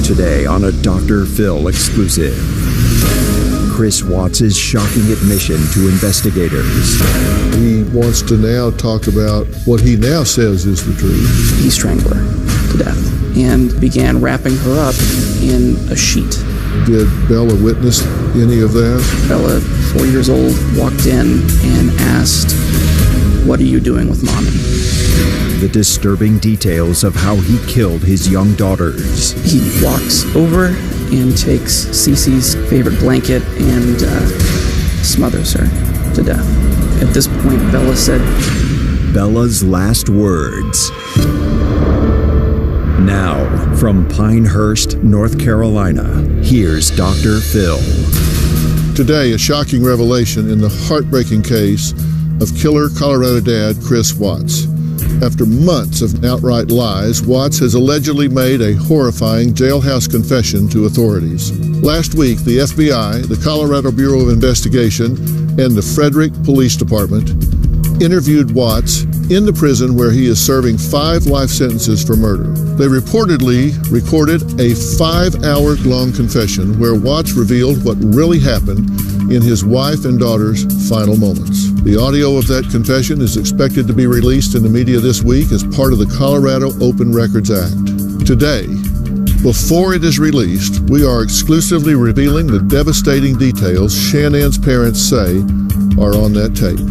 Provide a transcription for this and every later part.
Today on a Dr. Phil exclusive. Chris Watts' shocking admission to investigators. He wants to now talk about what he now says is the truth. He strangled her to death and began wrapping her up in a sheet. Did Bella witness any of that? Bella, 4 years old, walked in and asked, "What are you doing with Mommy?" The disturbing details of how he killed his young daughters. He walks over and takes Cece's favorite blanket and smothers her to death. At this point, Bella said, Bella's last words. Now, from Pinehurst, North Carolina, here's Dr. Phil. Today, a shocking revelation in the heartbreaking case of killer Colorado dad Chris Watts. After months of outright lies, Watts has allegedly made a horrifying jailhouse confession to authorities. Last week, the FBI, the Colorado Bureau of Investigation, and the Frederick Police Department interviewed Watts in the prison where he is serving 5 life sentences for murder. They reportedly recorded a 5-hour-long confession where Watts revealed what really happened in his wife and daughter's final moments. The audio of that confession is expected to be released in the media this week as part of the Colorado Open Records Act. Today, before it is released, we are exclusively revealing the devastating details Shannon's parents say are on that tape.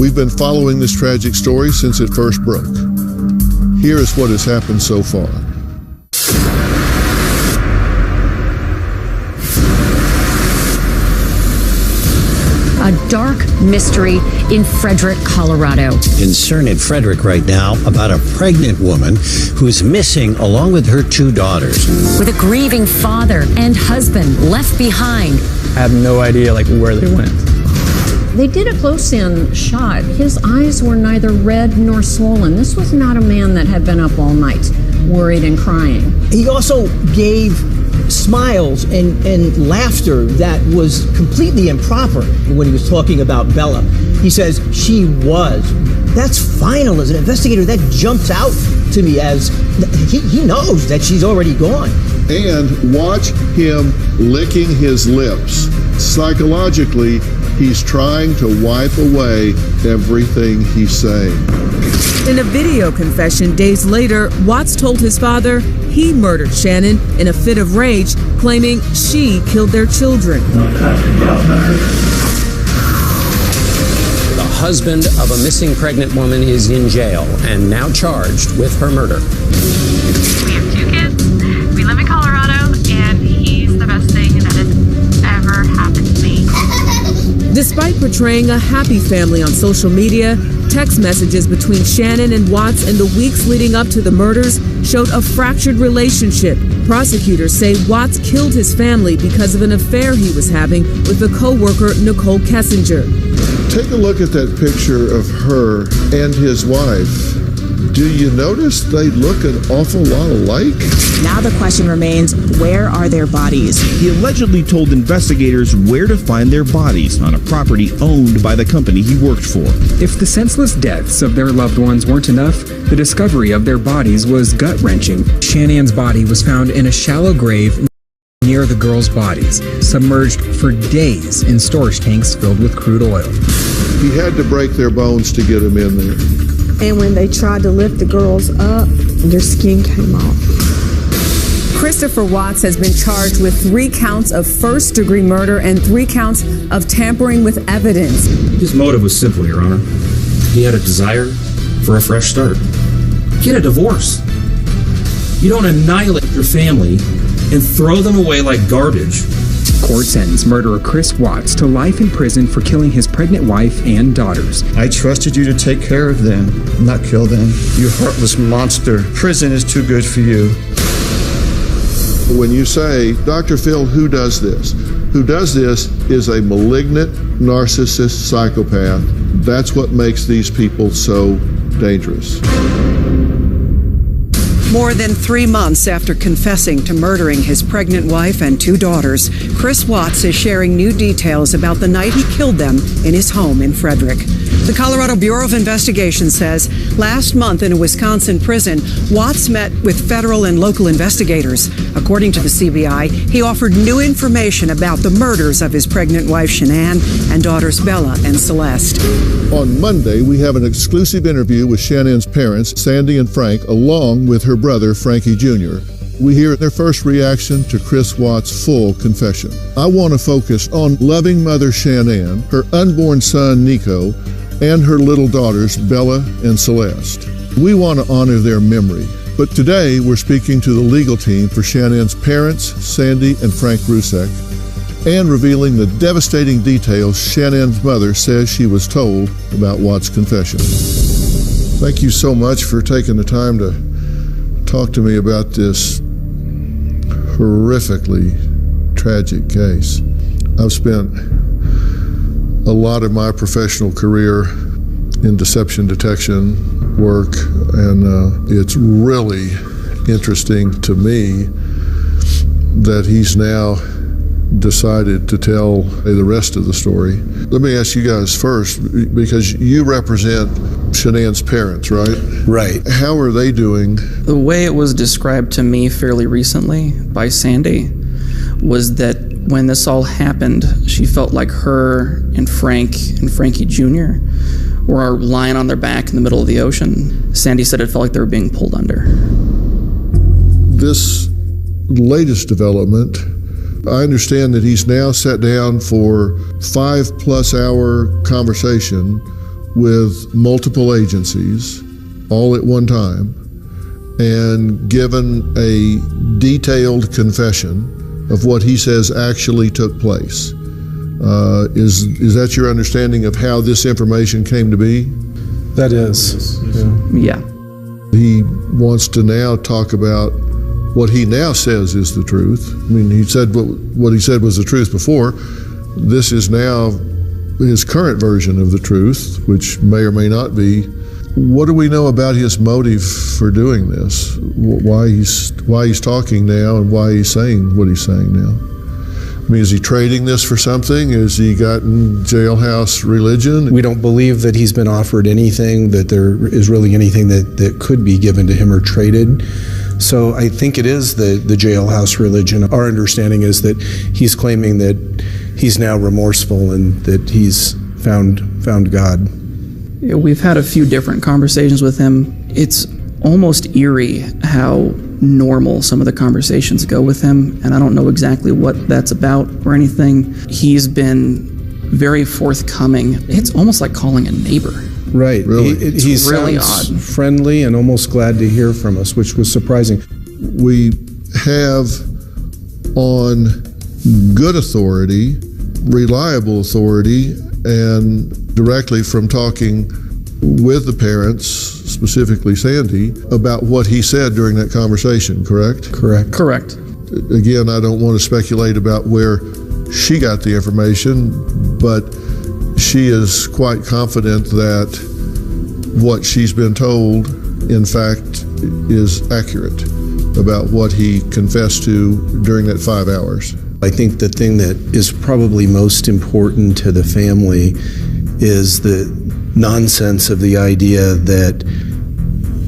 We've been following this tragic story since it first broke. Here is what has happened so far. A dark mystery in Frederick, Colorado. Concern in Frederick right now about a pregnant woman who's missing along with her 2 daughters. With a grieving father and husband left behind. I have no idea where they went. They did a close-in shot. His eyes were neither red nor swollen. This was not a man that had been up all night, worried and crying. He also gave smiles and laughter that was completely improper when he was talking about Bella. He says, she was. That's final. As an investigator, that jumps out to me as he knows that she's already gone. And watch him licking his lips. Psychologically, he's trying to wipe away everything he's saying. In a video confession days later, Watts told his father he murdered Shannon in a fit of rage, claiming she killed their children. The husband of a missing pregnant woman is in jail and now charged with her murder. We have 2 kids. We live in Colorado, and he's the best thing that has ever happened to me. Despite portraying a happy family on social media, text messages between Shannon and Watts in the weeks leading up to the murders showed a fractured relationship. Prosecutors say Watts killed his family because of an affair he was having with a co-worker, Nicole Kessinger. Take a look at that picture of her and his wife. Do you notice they look an awful lot alike? Now the question remains, where are their bodies? He allegedly told investigators where to find their bodies on a property owned by the company he worked for. If the senseless deaths of their loved ones weren't enough, the discovery of their bodies was gut-wrenching. Shannon's body was found in a shallow grave near the girls' bodies, submerged for days in storage tanks filled with crude oil. He had to break their bones to get them in there. And when they tried to lift the girls up, their skin came off. Christopher Watts has been charged with 3 counts of first-degree murder and 3 counts of tampering with evidence. His motive was simple, Your Honor. He had a desire for a fresh start. Get a divorce. You don't annihilate your family and throw them away like garbage. Court sentenced murderer Chris Watts to life in prison for killing his pregnant wife and daughters. I trusted you to take care of them, not kill them. You heartless monster. Prison is too good for you. When you say, Dr. Phil, who does this? Who does this is a malignant, narcissist psychopath. That's what makes these people so dangerous. More than 3 months after confessing to murdering his pregnant wife and 2 daughters, Chris Watts is sharing new details about the night he killed them in his home in Frederick. The Colorado Bureau of Investigation says last month in a Wisconsin prison, Watts met with federal and local investigators. According to the CBI, he offered new information about the murders of his pregnant wife, Shanann, and daughters Bella and Celeste. On Monday, we have an exclusive interview with Shannon's parents, Sandy and Frank, along with her brother, Frankie Jr. We hear their first reaction to Chris Watts' full confession. I want to focus on loving mother Shanann, her unborn son Nico, and her little daughters Bella and Celeste. We want to honor their memory, but today we're speaking to the legal team for Shannon's parents, Sandy and Frank Rusek, and revealing the devastating details Shannon's mother says she was told about Watts' confession. Thank you so much for taking the time to talk to me about this horrifically tragic case. I've spent a lot of my professional career in deception detection work, and it's really interesting to me that he's now decided to tell the rest of the story. Let me ask you guys first, because you represent Shanann's parents, right? Right. How are they doing? The way it was described to me fairly recently by Sandy was that when this all happened, she felt like her and Frank and Frankie Jr. were lying on their back in the middle of the ocean. Sandy said it felt like they were being pulled under. This latest development, I understand that he's now sat down for 5+ hour conversation with multiple agencies all at one time and given a detailed confession of what he says actually took place. Is that your understanding of how this information came to be? That is. Yeah. He wants to now talk about what he now says is the truth. I mean, he said what he said was the truth before. This is now his current version of the truth, which may or may not be. What do we know about his motive for doing this? Why he's talking now and why he's saying what he's saying now? I mean, is he trading this for something? Has he gotten jailhouse religion? We don't believe that he's been offered anything, that there is really anything that could be given to him or traded. So I think it is the jailhouse religion. Our understanding is that he's claiming that he's now remorseful and that he's found God. Yeah, we've had a few different conversations with him. It's almost eerie how normal some of the conversations go with him, and I don't know exactly what that's about or anything. He's been very forthcoming. It's almost like calling a neighbor. Right. Really? He really sounds odd. friendly and almost glad to hear from us, which was surprising. We have on good authority, reliable authority, and directly from talking with the parents, specifically Sandy, about what he said during that conversation, correct? Correct. Again, I don't want to speculate about where she got the information, but she is quite confident that what she's been told, in fact, is accurate about what he confessed to during that 5 hours. I think the thing that is probably most important to the family is the nonsense of the idea that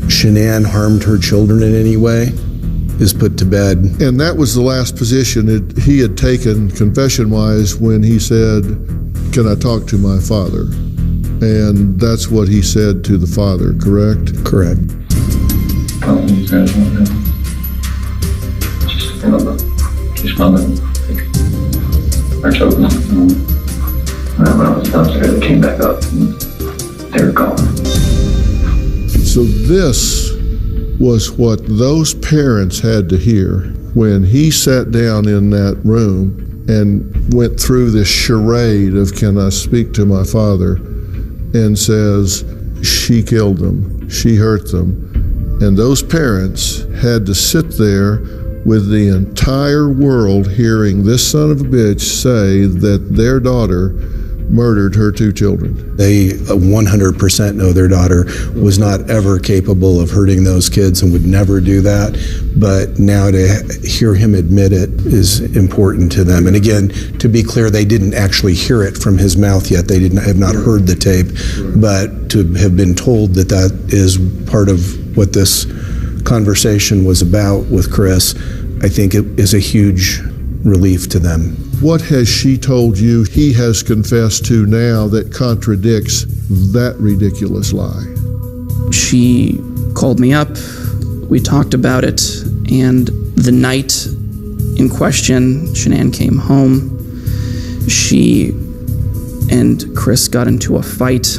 Shanann harmed her children in any way is put to bed. And that was the last position he had taken confession-wise when he said, "Can I talk to my father?" And that's what he said to the father, correct? Correct. You guys want to just mother. I told them. When I was downstairs, they came back up and they were gone. So this was what those parents had to hear when he sat down in that room and went through this charade of, "Can I speak to my father?" and says, "She killed them, she hurt them." And those parents had to sit there with the entire world hearing this son of a bitch say that their daughter murdered her 2 children. They 100% know their daughter was not ever capable of hurting those kids and would never do that. But now to hear him admit it is important to them. And again, to be clear, they didn't actually hear it from his mouth yet. They have not heard the tape. But to have been told that that is part of what this conversation was about with Chris, I think it is a huge relief to them. What has she told you he has confessed to now that contradicts that ridiculous lie? She called me up, we talked about it, and the night in question, Shanann came home. She and Chris got into a fight.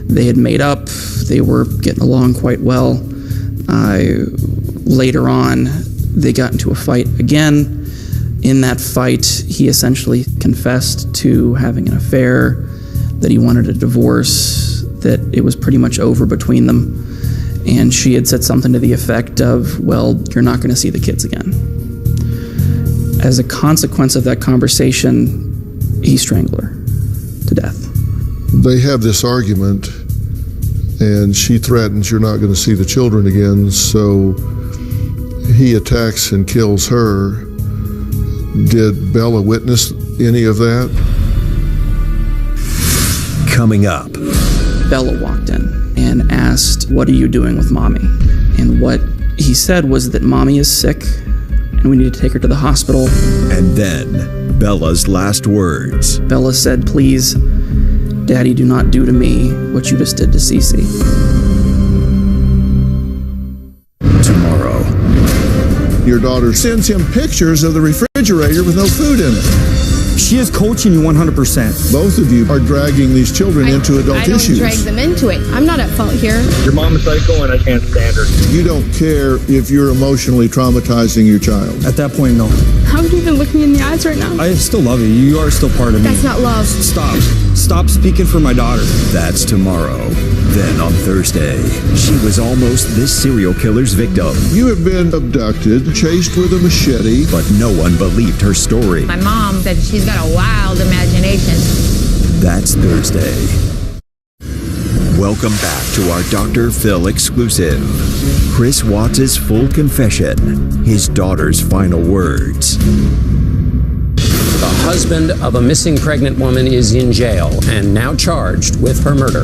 They had made up, they were getting along quite well. Later on, they got into a fight again. In that fight, he essentially confessed to having an affair, that he wanted a divorce, that it was pretty much over between them. And she had said something to the effect of, well, you're not going to see the kids again. As a consequence of that conversation, he strangled her to death. They have this argument, and she threatens you're not going to see the children again, so he attacks and kills her. Did Bella witness any of that? Coming up. Bella walked in and asked, what are you doing with Mommy? And what he said was that Mommy is sick and we need to take her to the hospital. And then Bella's last words. Bella said, please, Daddy, do not do to me what you just did to Cece. Tomorrow. Your daughter sends him pictures of the refrigerator with no food in it. She is coaching you 100%. Both of you are dragging these children into adult issues. I don't drag them into it. I'm not at fault here. Your mom is psycho and I can't stand her. You don't care if you're emotionally traumatizing your child. At that point, no. How can you even look me in the eyes right now? I still love you. You are still part of me. That's not love. Stop. Stop speaking for my daughter. That's tomorrow. Then on Thursday, she was almost this serial killer's victim. You have been abducted, chased with a machete. But no one believed her story. My mom said she's got a wild imagination. That's Thursday. Welcome back to our Dr. Phil exclusive. Chris Watts' full confession, his daughter's final words. The husband of a missing pregnant woman is in jail and now charged with her murder.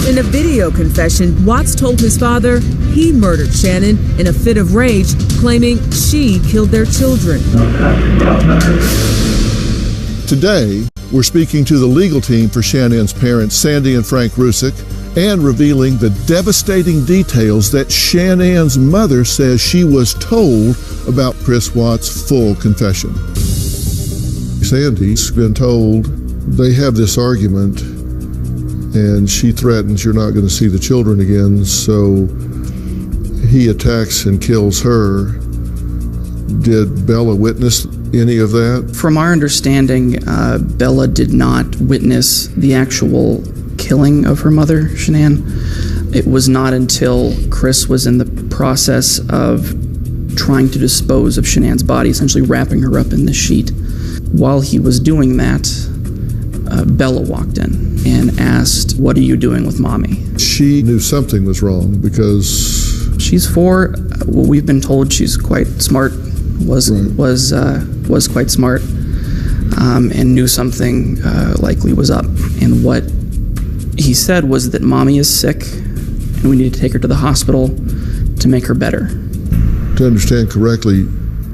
In a video confession, Watts told his father he murdered Shanann in a fit of rage, claiming she killed their children. Today, we're speaking to the legal team for Shanann's parents, Sandy and Frank Rusick, and revealing the devastating details that Shanann's mother says she was told about Chris Watts' full confession. Sandy's been told they have this argument, and she threatens you're not going to see the children again, so he attacks and kills her. Did Bella witness any of that? From our understanding, Bella did not witness the actual killing of her mother, Shanann. It was not until Chris was in the process of trying to dispose of Shanann's body, essentially wrapping her up in the sheet. While he was doing that, Bella walked in and asked, what are you doing with Mommy? She knew something was wrong because... She's 4. Well, we've been told she's quite smart, was quite smart, and knew something likely was up. And what he said was that Mommy is sick and we need to take her to the hospital to make her better. To understand correctly,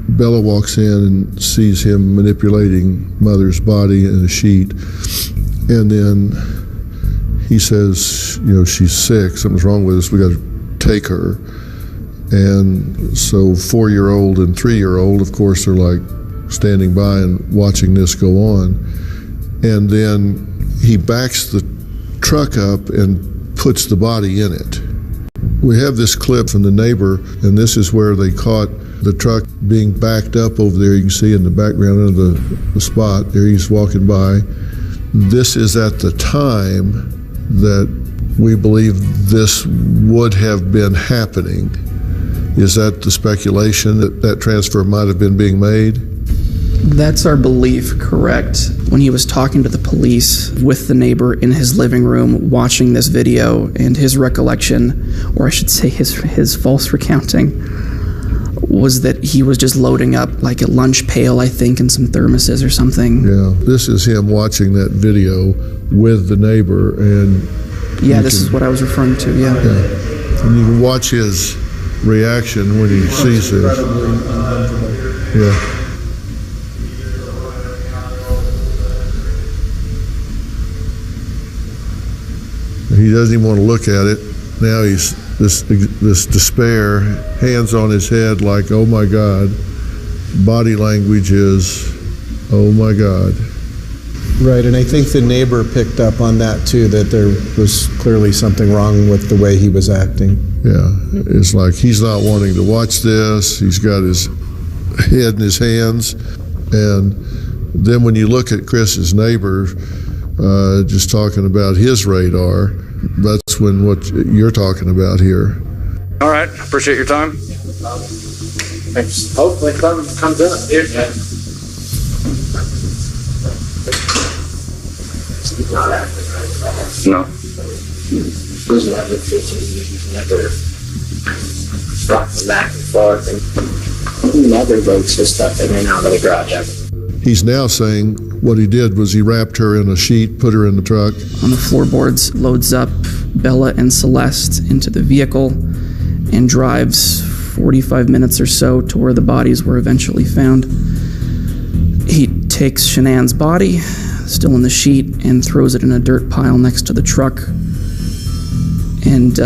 Bella walks in and sees him manipulating Mother's body in a sheet, and then he says, she's sick, something's wrong with us, we got to take her. And so 4-year-old and 3-year-old, of course, are like standing by and watching this go on. And then he backs the truck up and puts the body in it. We have this clip from the neighbor, and this is where they caught the truck being backed up over there. You can see in the background of the spot there, he's walking by. This is at the time that we believe this would have been happening. Is that the speculation that transfer might have been being made? That's our belief, correct. When he was talking to the police with the neighbor in his living room watching this video, and his recollection, or I should say his false recounting, was that he was just loading up like a lunch pail, I think, and some thermoses or something. Yeah, this is him watching that video with the neighbor, and yeah, this is what I was referring to, yeah. And you can watch his reaction when he sees this. Yeah. He doesn't even want to look at it. Now he's this despair, hands on his head like, oh my God. Body language is, oh my God. Right, and I think the neighbor picked up on that too, that there was clearly something wrong with the way he was acting. Yeah, it's like he's not wanting to watch this. He's got his head in his hands. And then when you look at Chris's neighbor, just talking about his radar, that's when what you're talking about here. All right, appreciate your time. Thanks. Hopefully something comes up here. No. Rocking back and forth, and mother boats and stuff in and out of the garage. He's now saying what he did was he wrapped her in a sheet, put her in the truck. On the floorboards, loads up Bella and Celeste into the vehicle and drives 45 minutes or so to where the bodies were eventually found. He takes Shanann's body, still in the sheet, and throws it in a dirt pile next to the truck. And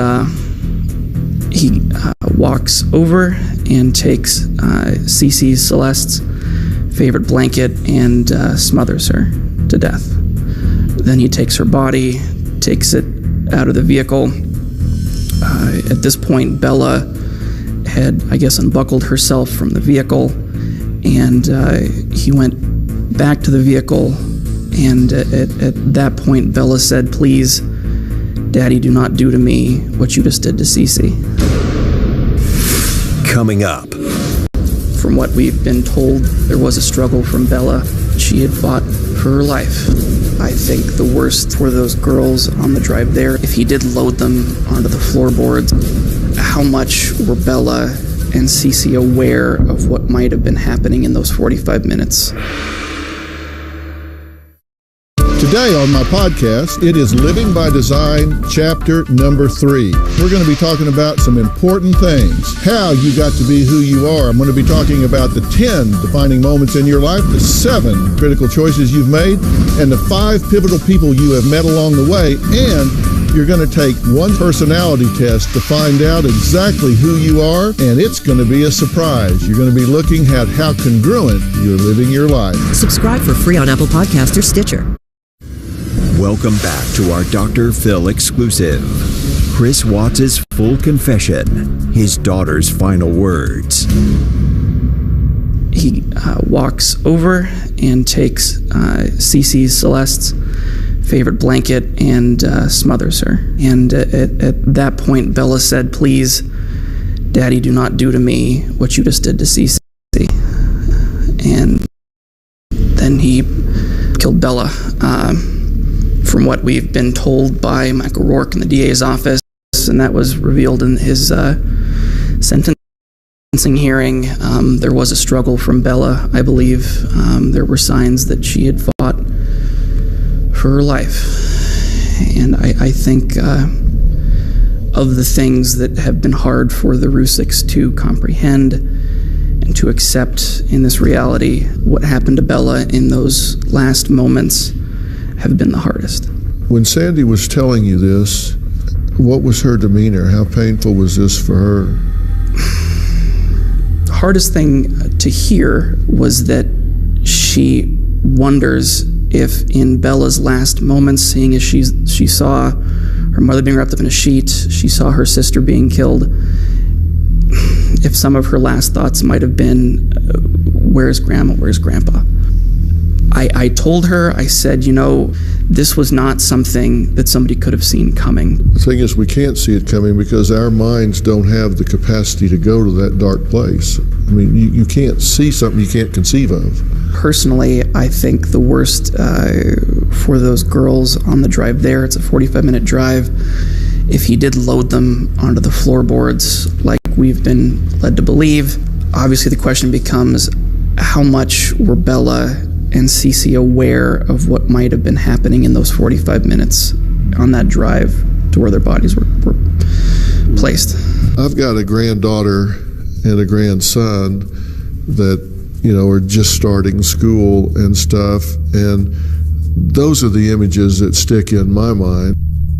he walks over and takes Cece, Celeste's favorite blanket, and smothers her to death. Then he takes her body, takes it out of the vehicle. At this point, Bella had, I guess, unbuckled herself from the vehicle, and he went back to the vehicle, and at that point, Bella said, "Please, Daddy, do not do to me what you just did to Cece." Coming up. From what we've been told, there was a struggle from Bella. She had fought for her life. I think the worst were those girls on the drive there. If he did load them onto the floorboards, how much were Bella and Cece aware of what might have been happening in those 45 minutes? Today on my podcast, it is Living by Design, chapter number 3. We're going to be talking about some important things. How you got to be who you are. I'm going to be talking about the 10 defining moments in your life, the 7 critical choices you've made, and the 5 pivotal people you have met along the way. And you're going to take one personality test to find out exactly who you are, and it's going to be a surprise. You're going to be looking at how congruent you're living your life. Subscribe for free on Apple Podcasts or Stitcher. Welcome back to our Dr. Phil exclusive. Chris Watts' full confession, his daughter's final words. He walks over and takes Cece, Celeste's favorite blanket, and smothers her. And at that point, Bella said, "Please, Daddy, do not do to me what you just did to Cece." And then he killed Bella. From what we've been told by Michael Rourke in the DA's office, and that was revealed in his sentencing hearing, there was a struggle from Bella, I believe. There were signs that she had fought for her life. And I think of the things that have been hard for the Rusiks to comprehend and to accept in this reality, what happened to Bella in those last moments have been the hardest. When Sandy was telling you this, what was her demeanor? How painful was this for her? The hardest thing to hear was that she wonders if in Bella's last moments, seeing as she saw her mother being wrapped up in a sheet, she saw her sister being killed, if some of her last thoughts might have been, where's Grandma, where's Grandpa? I told her, I said, this was not something that somebody could have seen coming. The thing is, we can't see it coming because our minds don't have the capacity to go to that dark place. I mean, you can't see something you can't conceive of. personally, I think the worst for those girls on the drive there, it's a 45-minute drive. If he did load them onto the floorboards like we've been led to believe, obviously the question becomes, how much were Bella and Cece aware of what might have been happening in those 45 minutes on that drive to where their bodies were placed? I've got a granddaughter and a grandson that, are just starting school and stuff, and those are the images that stick in my mind.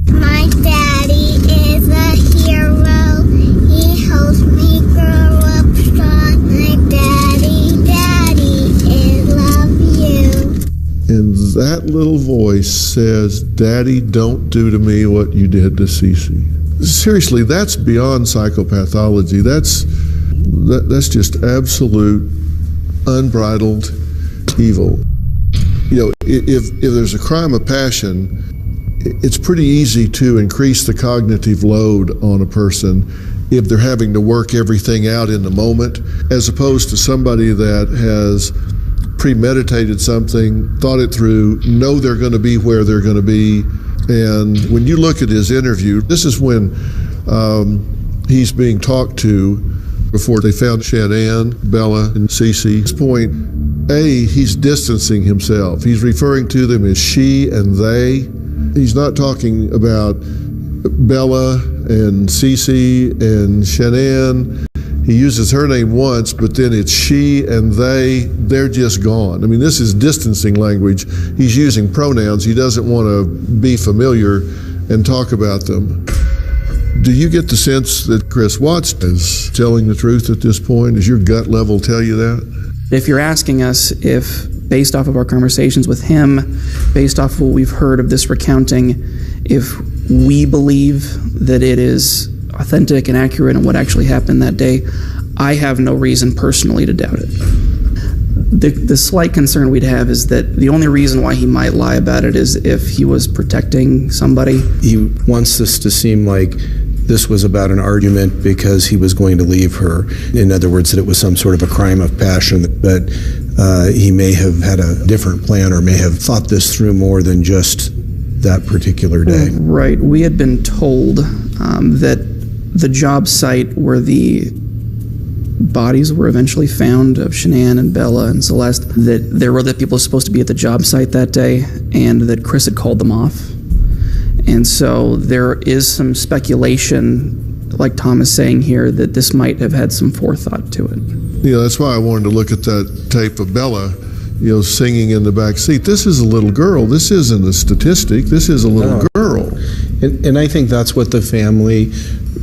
My daddy is a hero. He helps me grow up strong. My daddy, I love you. And that little voice says, Daddy, don't do to me what you did to Cece. Seriously, that's beyond psychopathology. That's just absolute, unbridled evil. If there's a crime of passion, it's pretty easy to increase the cognitive load on a person if they're having to work everything out in the moment, as opposed to somebody that has premeditated something, thought it through, know they're going to be where they're going to be. And when you look at his interview, this is when he's being talked to before they found Shanann, Bella, and Cece. At this point, he's distancing himself. He's referring to them as she and they. He's not talking about Bella and Cece and Shanann. He uses her name once, but then it's she and they. They're just gone. I mean, this is distancing language. He's using pronouns. He doesn't want to be familiar and talk about them. Do you get the sense that Chris Watts is telling the truth at this point? Does your gut level tell you that? If you're asking us if, based off of our conversations with him, based off of what we've heard of this recounting, if we believe that it is authentic and accurate and what actually happened that day, I have no reason personally to doubt it. The slight concern we'd have is that the only reason why he might lie about it is if he was protecting somebody. He wants this to seem like this was about an argument because he was going to leave her. In other words, that it was some sort of a crime of passion, but he may have had a different plan or may have thought this through more than just that particular day. Right. We had been told that the job site where the bodies were eventually found of Shanann and Bella and Celeste, that there were other people supposed to be at the job site that day and that Chris had called them off. And so there is some speculation, like Tom is saying here, that this might have had some forethought to it. That's why I wanted to look at that tape of Bella, singing in the back seat. This is a little girl. This isn't a statistic. This is a little girl. And I think that's what the family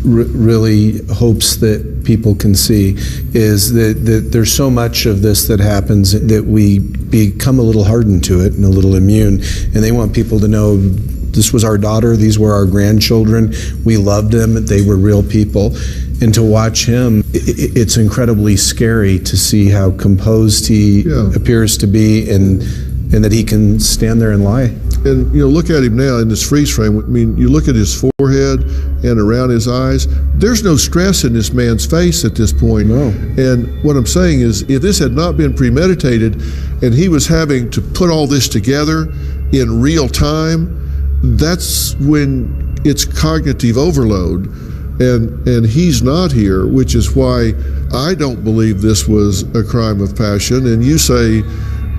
really hopes that people can see, is that there's so much of this that happens that we become a little hardened to it and a little immune. And they want people to know, this was our daughter, these were our grandchildren, we loved them, they were real people. And to watch him, it's incredibly scary to see how composed he appears to be and that he can stand there and lie. And look at him now in this freeze frame. I mean, you look at his forehead and around his eyes, there's no stress in this man's face at this point. No. And what I'm saying is, if this had not been premeditated and he was having to put all this together in real time, that's when it's cognitive overload. And he's not here, which is why I don't believe this was a crime of passion. And you say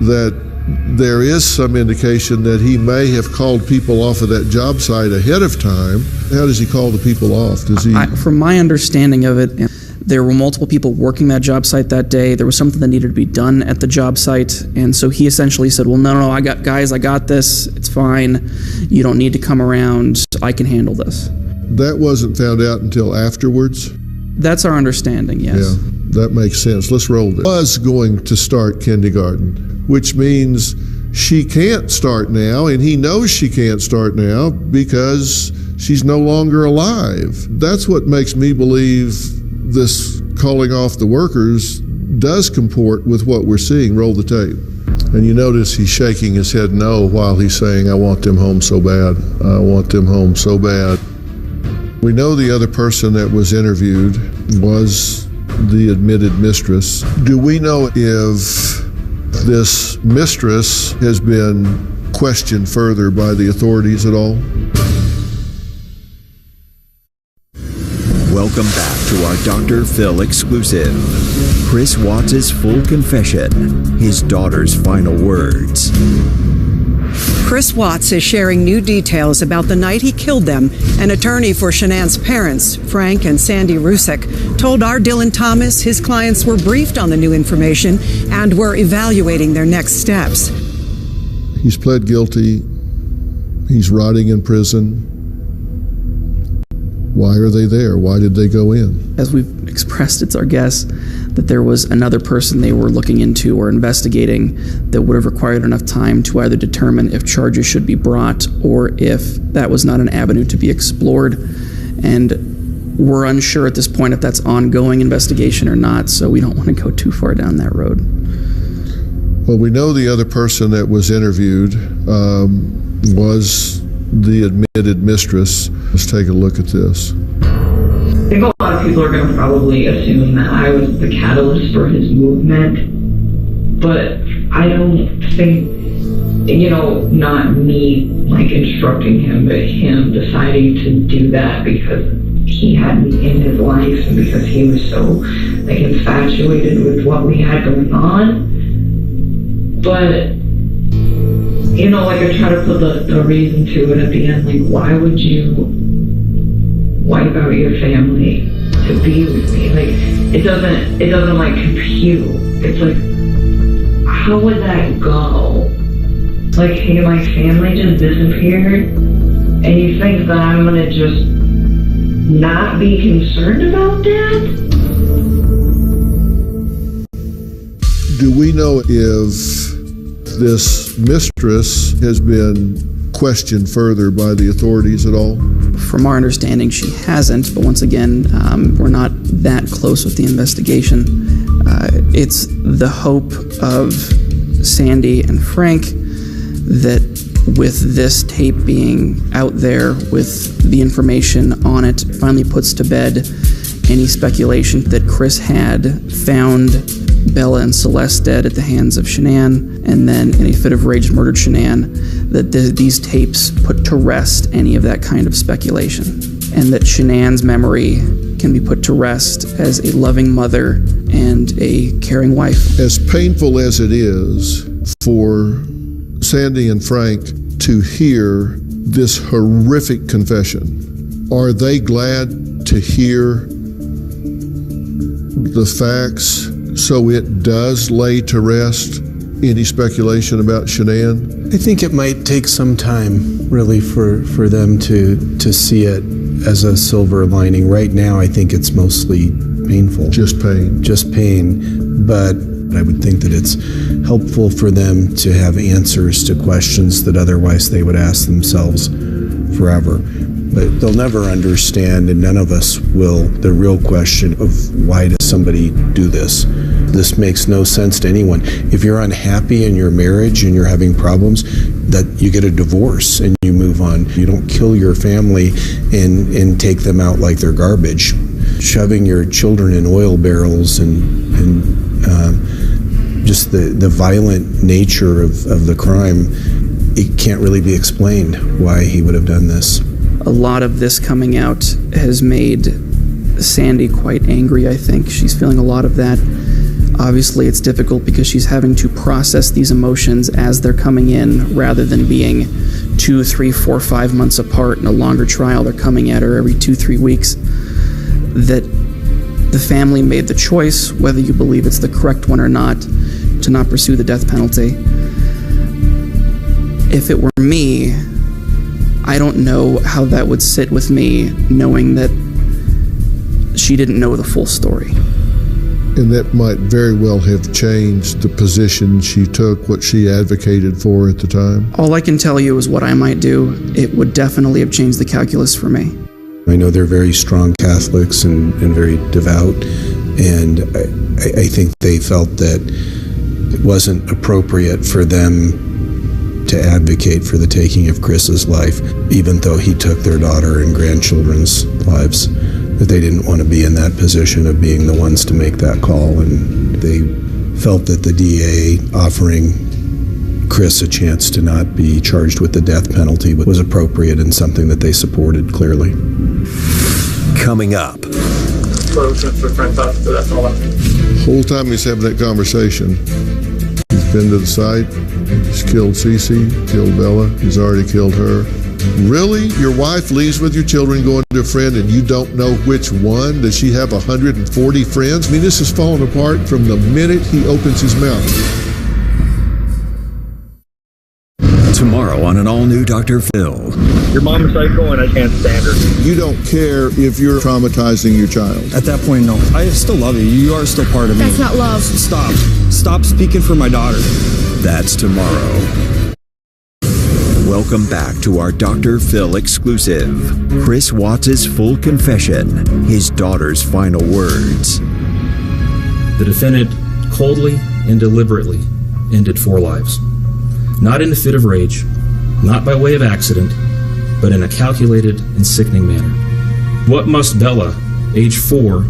that there is some indication that he may have called people off of that job site ahead of time. How does he call the people off? Does he? From my understanding of it, there were multiple people working that job site that day. There was something that needed to be done at the job site. And so he essentially said, well, no, I got this. It's fine. You don't need to come around. I can handle this. That wasn't found out until afterwards? That's our understanding, yes. Yeah, that makes sense. Let's roll this. Was going to start kindergarten, which means she can't start now, and he knows she can't start now because she's no longer alive. That's what makes me believe this calling off the workers does comport with what we're seeing. Roll the tape. And you notice he's shaking his head no while he's saying, I want them home so bad. I want them home so bad. We know the other person that was interviewed was the admitted mistress. Do we know if this mistress has been questioned further by the authorities at all? Welcome back to our Dr. Phil exclusive. Chris Watts' full confession, his daughter's final words. Chris Watts is sharing new details about the night he killed them. An attorney for Shanann's parents, Frank and Sandy Rusick, told our Dylan Thomas his clients were briefed on the new information and were evaluating their next steps. He's pled guilty. He's rotting in prison. Why are they there? Why did they go in? As we've expressed, it's our guess that there was another person they were looking into or investigating that would have required enough time to either determine if charges should be brought or if that was not an avenue to be explored. And we're unsure at this point if that's ongoing investigation or not, so we don't want to go too far down that road. Well, we know the other person that was interviewed was the admitted mistress. Let's take a look at this. I think a lot of people are going to probably assume that I was the catalyst for his movement, but I don't think, not me instructing him, but him deciding to do that because he had me in his life and because he was so infatuated with what we had going on. But I try to put the reason to it at the end, why would you wipe out your family to be with me? It doesn't compute. It's how would that go? Hey, my family just disappeared, and you think that I'm gonna just not be concerned about that? Do we know if this mistress has been questioned further by the authorities at all? From our understanding, she hasn't, but once again, we're not that close with the investigation. It's the hope of Sandy and Frank that with this tape being out there, with the information on it, finally puts to bed any speculation that Chris had found Bella and Celeste dead at the hands of Shanann, and then in a fit of rage murdered Shanann, that these tapes put to rest any of that kind of speculation, and that Shanann's memory can be put to rest as a loving mother and a caring wife. As painful as it is for Sandy and Frank to hear this horrific confession, are they glad to hear the facts so it does lay to rest any speculation about Shanann? I think it might take some time, really, for them to see it as a silver lining. Right now, I think it's mostly painful. Just pain. Just pain. But I would think that it's helpful for them to have answers to questions that otherwise they would ask themselves forever. But they'll never understand, and none of us will, the real question of why does somebody do this? This makes no sense to anyone. If you're unhappy in your marriage and you're having problems, that you get a divorce and you move on. You don't kill your family and take them out like they're garbage. Shoving your children in oil barrels and just the violent nature of the crime, it can't really be explained why he would have done this. A lot of this coming out has made Sandy quite angry, I think. She's feeling a lot of that. Obviously, it's difficult because she's having to process these emotions as they're coming in rather than being 2, 3, 4, 5 months apart in a longer trial. They're coming at her every 2-3 weeks. That the family made the choice, whether you believe it's the correct one or not, to not pursue the death penalty. If it were me, I don't know how that would sit with me, knowing that she didn't know the full story. And that might very well have changed the position she took, what she advocated for at the time. All I can tell you is what I might do. It would definitely have changed the calculus for me. I know they're very strong Catholics and very devout, and I think they felt that it wasn't appropriate for them to advocate for the taking of Chris's life, even though he took their daughter and grandchildren's lives, that they didn't want to be in that position of being the ones to make that call, and they felt that the DA offering Chris a chance to not be charged with the death penalty was appropriate and something that they supported clearly. Coming up. Whole time he's having that conversation, he's been to the site, he's killed Cece, killed Bella, he's already killed her. Really? Your wife leaves with your children going to a friend and you don't know which one? Does she have 140 friends? I mean, this is falling apart from the minute he opens his mouth. Tomorrow on an all-new Dr. Phil. Your mom is psycho and I can't stand her. You don't care if you're traumatizing your child. At that point, no. I still love you. You are still part of me. That's not love. Stop. Stop speaking for my daughter. That's tomorrow. Welcome back to our Dr. Phil exclusive. Chris Watts' full confession, his daughter's final words. The defendant coldly and deliberately ended 4 lives. Not in a fit of rage, not by way of accident, but in a calculated and sickening manner. What must Bella, age 4,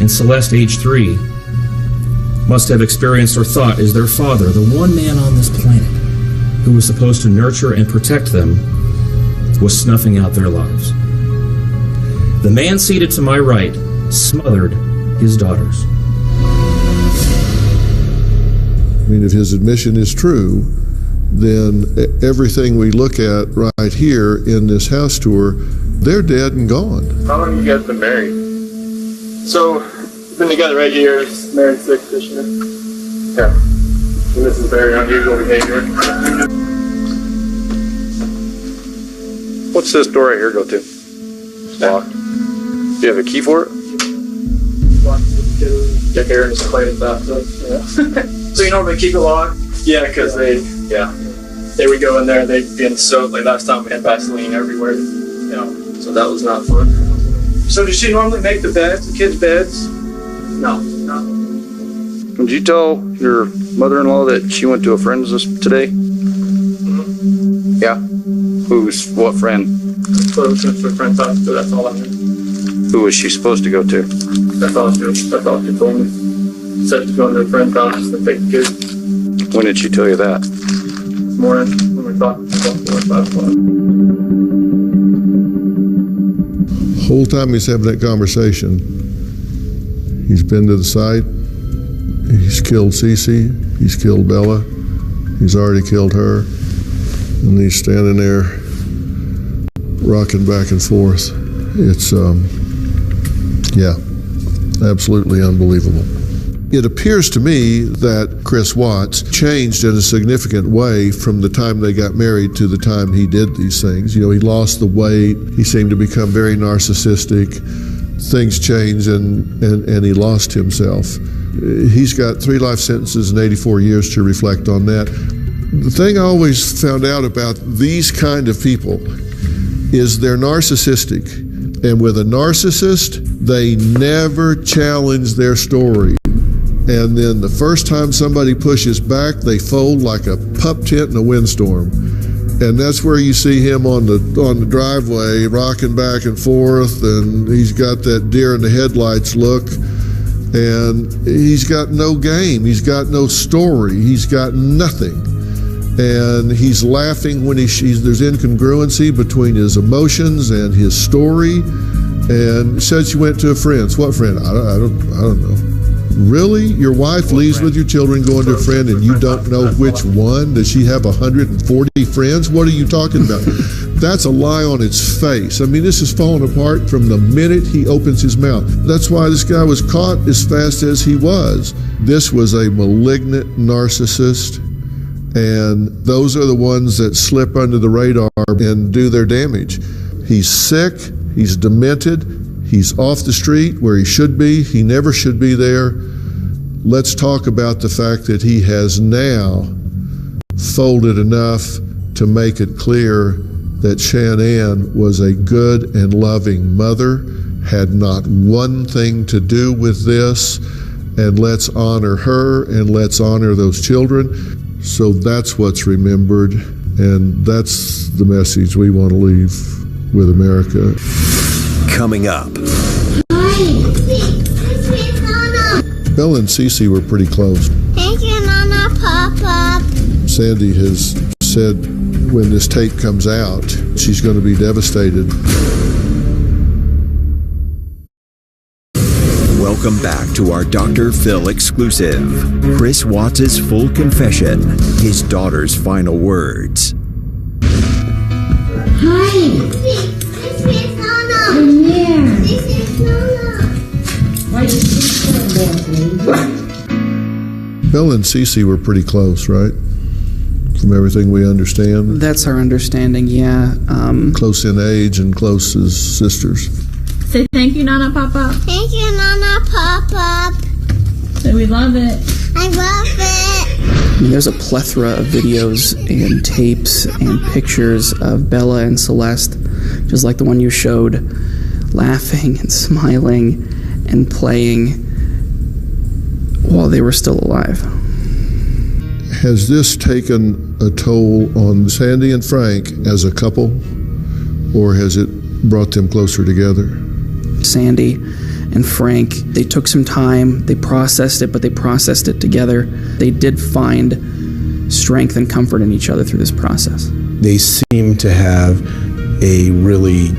and Celeste, age 3, must have experienced or thought is their father, the one man on this planet who was supposed to nurture and protect them, was snuffing out their lives. The man seated to my right smothered his daughters. I mean, if his admission is true, then everything we look at right here in this house tour, they're dead and gone. How long have you guys been married? So, we've been together 8 years, married 6 this year. Yeah. And this is very unusual behavior. What's this door right here go to? It's locked. Do you have a key for it? Get here and just clean it bathtub. Yeah. So you normally keep it locked? Yeah, because they would go in there, they'd be in soap. Like last time we had Vaseline everywhere. You know, so that was not fun. So does she normally make the beds, the kids' beds? No. Did you tell your mother-in-law that she went to a friend's today? Mm-hmm. Yeah. What friend? Supposed to a friend's house, but that's all I knew. Who was she supposed to go to? That's all she told me. Said to go to a friend's house and take the kids. When did she tell you that? This morning when we talked about 4 or 5 o'clock. Whole time he's having that conversation, he's been to the site, he's killed Cece, he's killed Bella, he's already killed her, and he's standing there rocking back and forth. It's, absolutely unbelievable. It appears to me that Chris Watts changed in a significant way from the time they got married to the time he did these things. You know, he lost the weight, he seemed to become very narcissistic, things changed and he lost himself. He's got 3 life sentences and 84 years to reflect on that. The thing I always found out about these kind of people is they're narcissistic. And with a narcissist, they never challenge their story. And then the first time somebody pushes back, they fold like a pup tent in a windstorm. And that's where you see him on the driveway rocking back and forth, and he's got that deer in the headlights look. And he's got no game, he's got no story, he's got nothing. And he's laughing when there's incongruency between his emotions and his story. And said she went to a friend's. What friend? I don't know. Really? Your wife leaves with your children going to a friend and you don't know which one? Does she have 140 friends? What are you talking about? That's a lie on its face. I mean, this is falling apart from the minute he opens his mouth. That's why this guy was caught as fast as he was. This was a malignant narcissist. And those are the ones that slip under the radar and do their damage. He's sick, he's demented, he's off the street where he should be, he never should be there. Let's talk about the fact that he has now folded enough to make it clear that Shanann was a good and loving mother, had not one thing to do with this, and let's honor her and let's honor those children. So that's what's remembered, and that's the message we want to leave with America. Coming up. Bella and Cece were pretty close. Thank you, Nana Pop-Up. Sandy has said when this tape comes out, she's going to be devastated. Welcome back to our Dr. Phil exclusive. Chris Watts' full confession, his daughter's final words. Hi. This is Nana. I'm here. This is Nana. Why did you Bella and Cece were pretty close, right? From everything we understand. That's our understanding, yeah. Close in age and close as sisters. Say thank you, Nana Papa. Thank you, Nana Pop-Up. Say we love it. I love it. I mean, there's a plethora of videos and tapes and pictures of Bella and Celeste, just like the one you showed, laughing and smiling and playing while they were still alive. Has this taken a toll on Sandy and Frank as a couple, or has it brought them closer together? Sandy and Frank, they took some time, they processed it, but they processed it together. They did find strength and comfort in each other through this process. They seem to have a really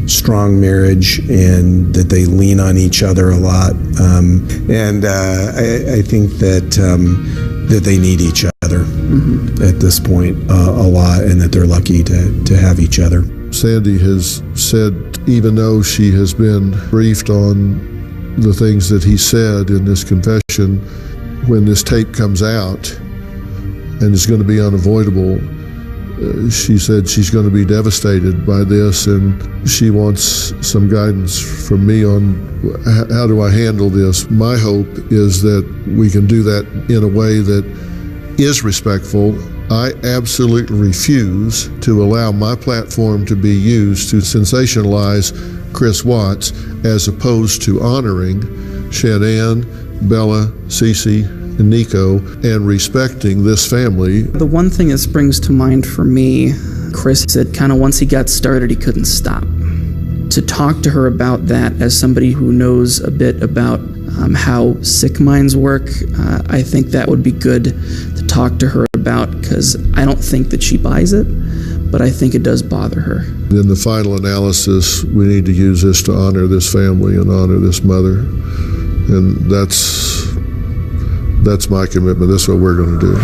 strong marriage, and that they lean on each other a lot. I think that they need each other at this point a lot, and that they're lucky to have each other. Sandy has said, even though she has been briefed on the things that he said in this confession, when this tape comes out, and it's going to be unavoidable, she said she's going to be devastated by this, and she wants some guidance from me on how do I handle this. My hope is that we can do that in a way that is respectful. I absolutely refuse to allow my platform to be used to sensationalize Chris Watts as opposed to honoring Shanann, Bella, Cece, and Nico, and respecting this family. The one thing that springs to mind for me, Chris said kind of once he got started, he couldn't stop. To talk to her about that as somebody who knows a bit about how sick minds work, I think that would be good to talk to her about, because I don't think that she buys it, but I think it does bother her. In the final analysis, we need to use this to honor this family and honor this mother, and that's my commitment. That's what we're going to do.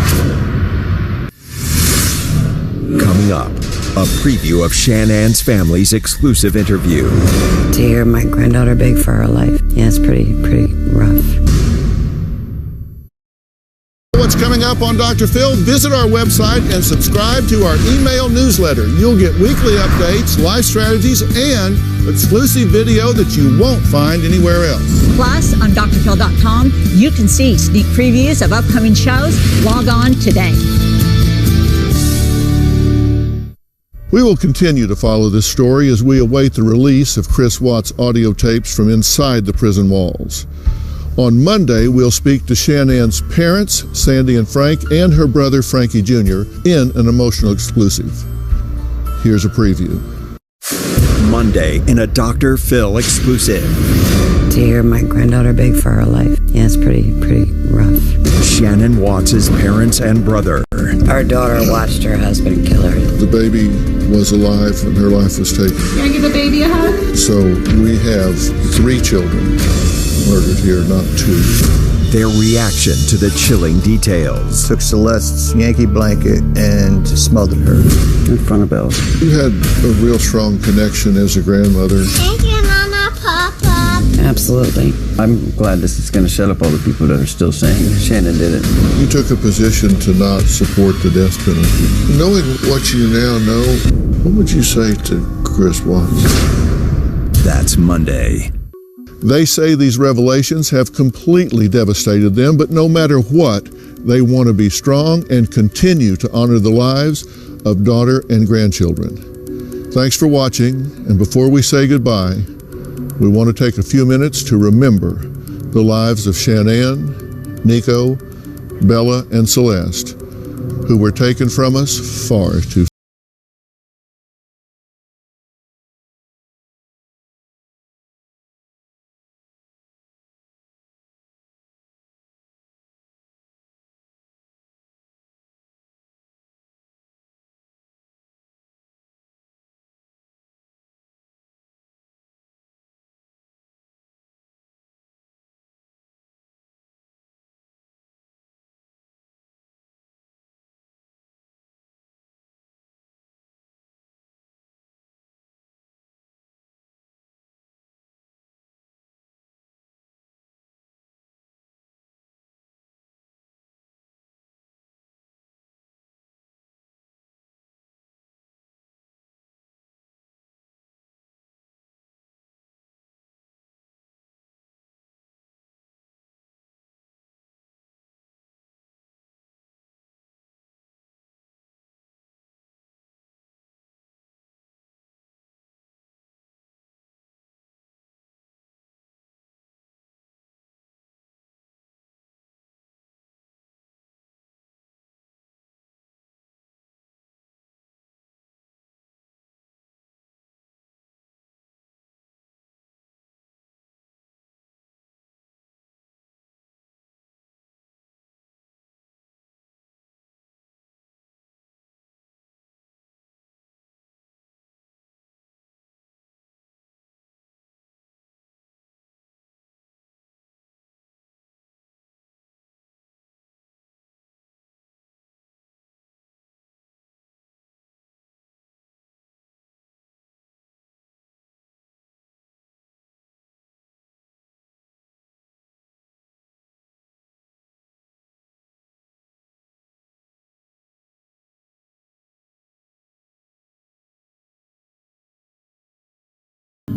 Coming up, a preview of Shanann's family's exclusive interview. To hear my granddaughter beg for her life, yeah, it's pretty rough. What's coming up on Dr. Phil? Visit our website and subscribe to our email newsletter. You'll get weekly updates, life strategies, and exclusive video that you won't find anywhere else. Plus, on drphil.com, you can see sneak previews of upcoming shows. Log on today. We will continue to follow this story as we await the release of Chris Watts' audio tapes from inside the prison walls. On Monday, we'll speak to Shanann's parents, Sandy and Frank, and her brother, Frankie Jr., in an emotional exclusive. Here's a preview. Monday in a Dr. Phil exclusive. To hear my granddaughter beg for her life, yeah, it's pretty rough. Shanann Watts' parents and brother. Our daughter watched her husband kill her. The baby was alive and her life was taken. Can I give the baby a hug? So we have 3 children murdered here, not 2. Their reaction to the chilling details. Took Celeste's Yankee blanket and smothered her in front of Bella. You had a real strong connection as a grandmother. Thank you, Nana Papa. Absolutely. I'm glad this is going to shut up all the people that are still saying Shanann did it. You took a position to not support the death penalty. Knowing what you now know, what would you say to Chris Watts? That's Monday. They say these revelations have completely devastated them, but no matter what, they want to be strong and continue to honor the lives of daughter and grandchildren. Thanks for watching, and before we say goodbye, we want to take a few minutes to remember the lives of Shanann, Nico, Bella, and Celeste, who were taken from us far too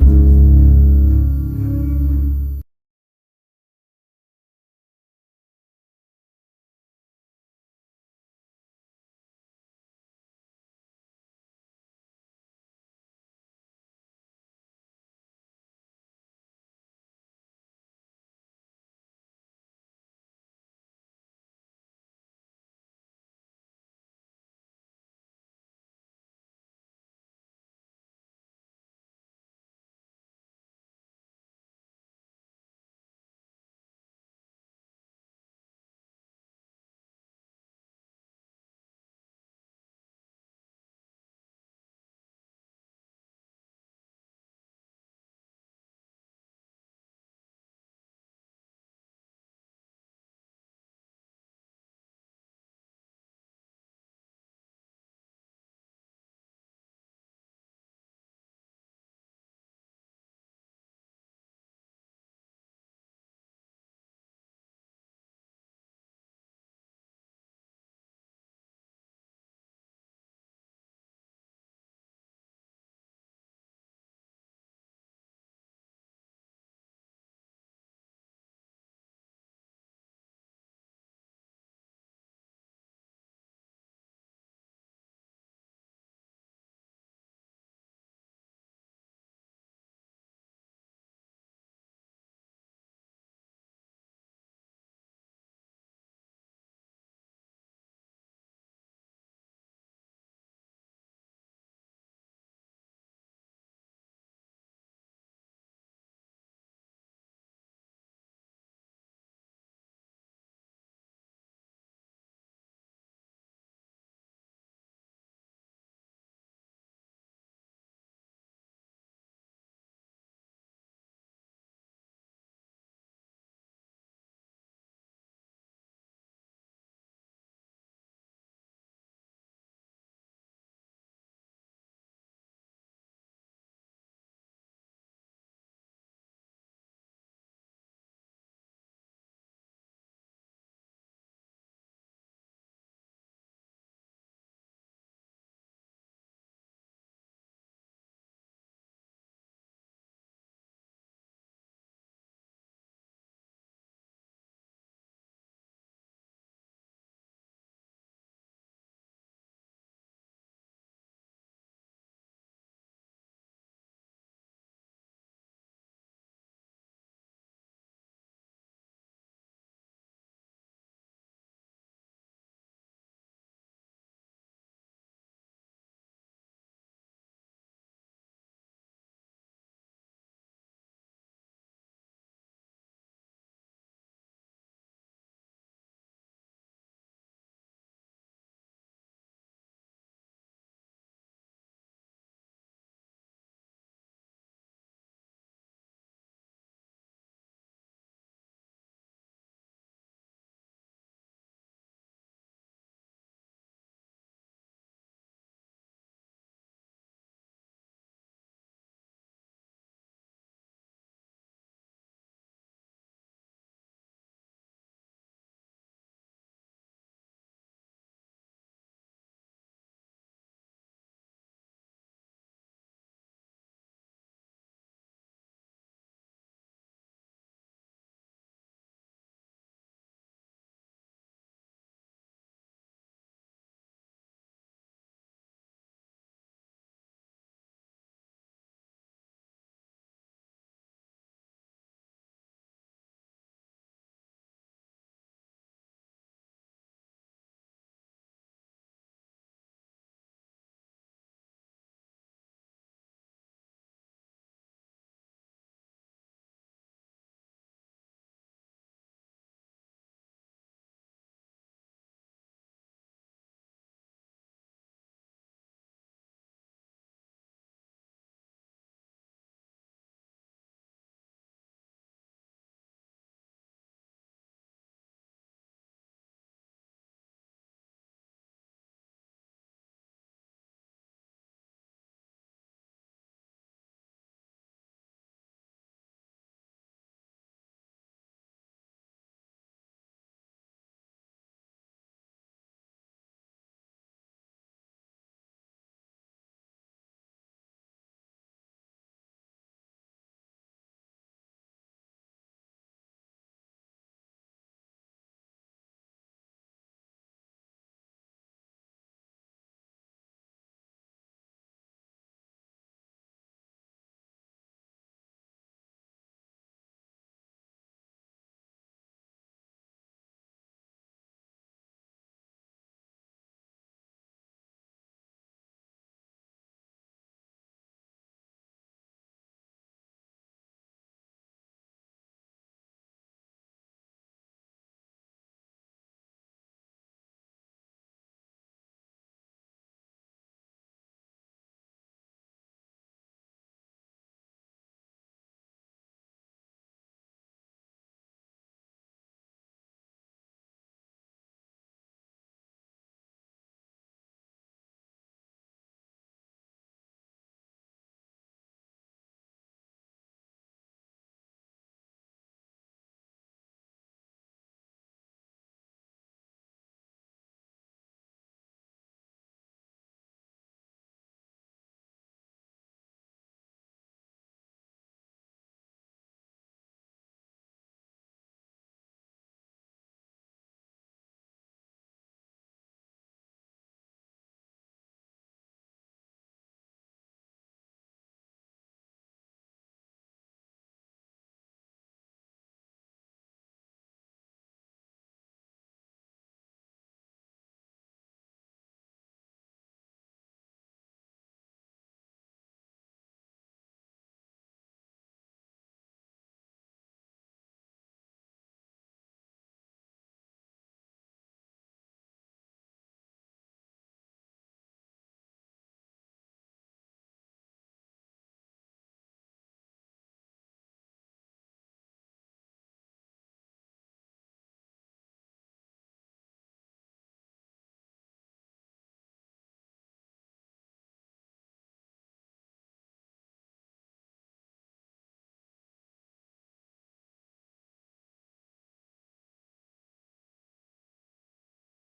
you.